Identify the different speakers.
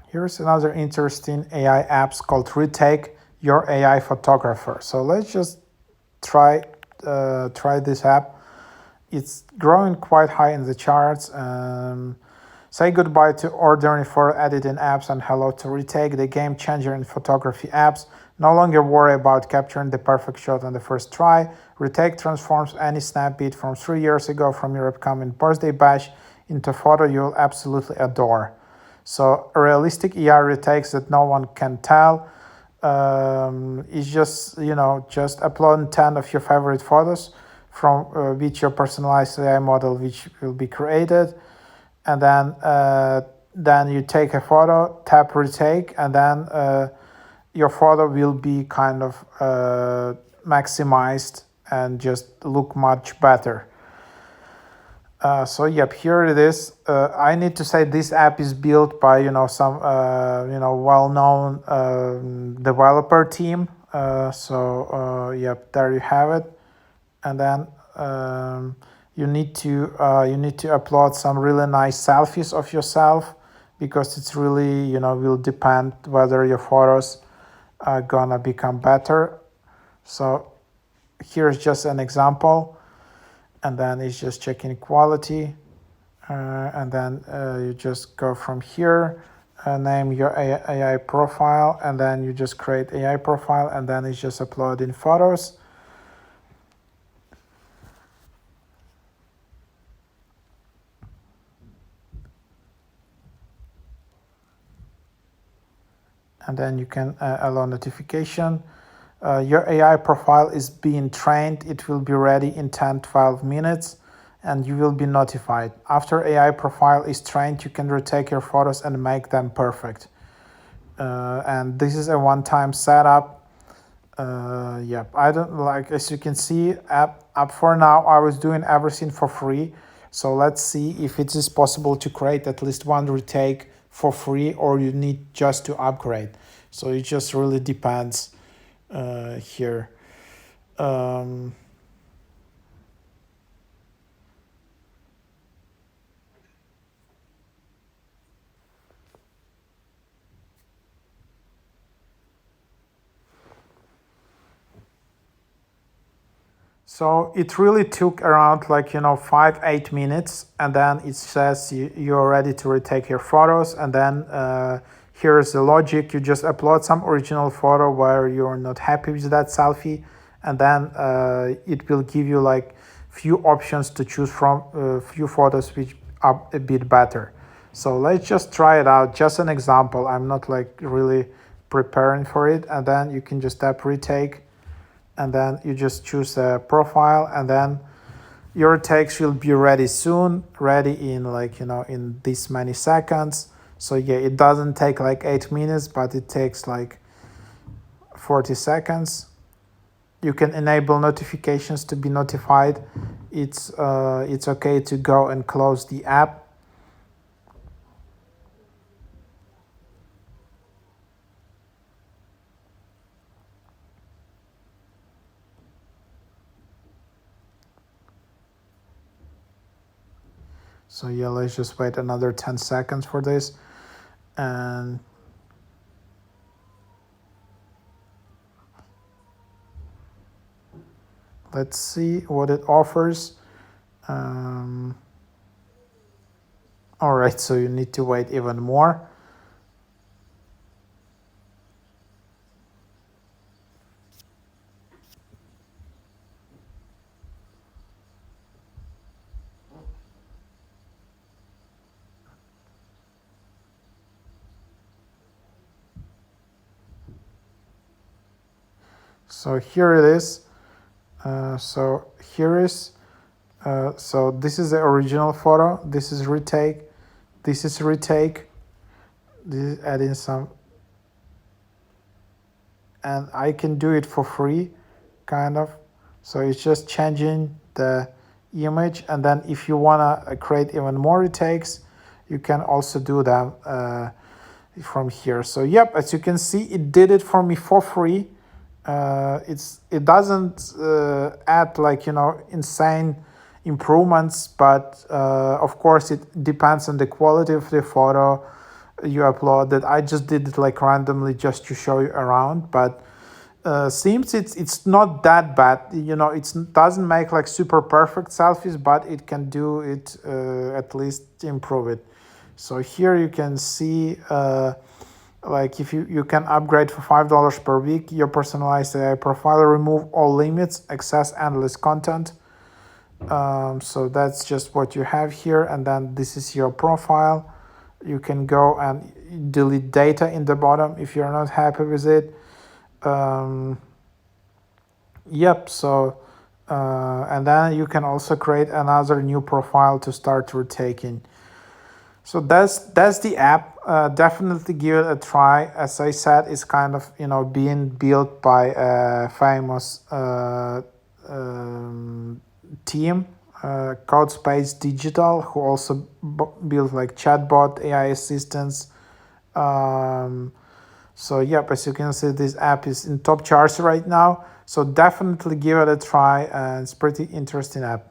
Speaker 1: Here's another interesting AI apps called Retake, Your AI Photographer. So let's just try try this app. It's growing quite high in the charts. Say goodbye to ordinary photo editing apps and hello to Retake, the game changer in photography apps. No longer worry about capturing the perfect shot on the first try. Retake transforms any snap beat from 3 years ago from your upcoming birthday bash into a photo you'll absolutely adore. So a realistic AI retakes that no one can tell. It's just just upload 10 of your favorite photos from which your personalized AI model which will be created, and then you take a photo, tap retake, and then your photo will be kind of maximized and just look much better. So yep, here it is. I need to say this app is built by some well-known developer team. Yep, there you have it. And then you need to upload some really nice selfies of yourself, because it's really will depend whether your photos are gonna become better. So here's just an example, and then it's just checking quality, and then you just go from here, name your AI profile, and then you just create AI profile, and then it's just uploading photos. And then you can allow notification. Your AI profile is being trained. It will be ready in 10-12 minutes, and you will be notified. After AI profile is trained, you can retake your photos and make them perfect. And this is a one-time setup. Yep, I don't like, as you can see, up for now, I was doing everything for free. So let's see if it is possible to create at least one retake for free, or you need just to upgrade. So it just really depends here. So it really took around 5-8 minutes, and then it says you're ready to retake your photos, and then here's the logic. You just upload some original photo where you're not happy with that selfie, and then it will give you few options to choose from, few photos which are a bit better. So let's just try it out, just an example. I'm not really preparing for it, and then you can just tap retake, and then you just choose a profile, and then your takes will be ready soon, ready in in this many seconds. So yeah, it doesn't take 8 minutes, but it takes 40 seconds. You can enable notifications to be notified. It's okay to go and close the app. So yeah, let's just wait another 10 seconds for this. And let's see what it offers. All right, so you need to wait even more. So here it is. So this is the original photo. This is retake. This is retake. This is adding some, and I can do it for free, kind of. So it's just changing the image, and then if you wanna create even more retakes, you can also do them from here. So yep, as you can see, it did it for me for free. It doesn't add insane improvements, but of course it depends on the quality of the photo, you upload that. I just did it like randomly just to show you around, but seems it's not that bad. It doesn't make like super perfect selfies, but it can do it, at least improve it. So here you can see, like if you can upgrade for $5 per week your personalized AI profile, remove all limits, access endless content. So that's just what you have here, and then this is your profile. You can go and delete data in the bottom if you're not happy with it. Yep. So and then you can also create another new profile to start retaking. So that's the app. Definitely give it a try. As I said, it's kind of being built by a famous team, Codespace Digital, who also built like chatbot AI assistants. So yep, as you can see, this app is in top charts right now. So definitely give it a try, and it's pretty interesting app.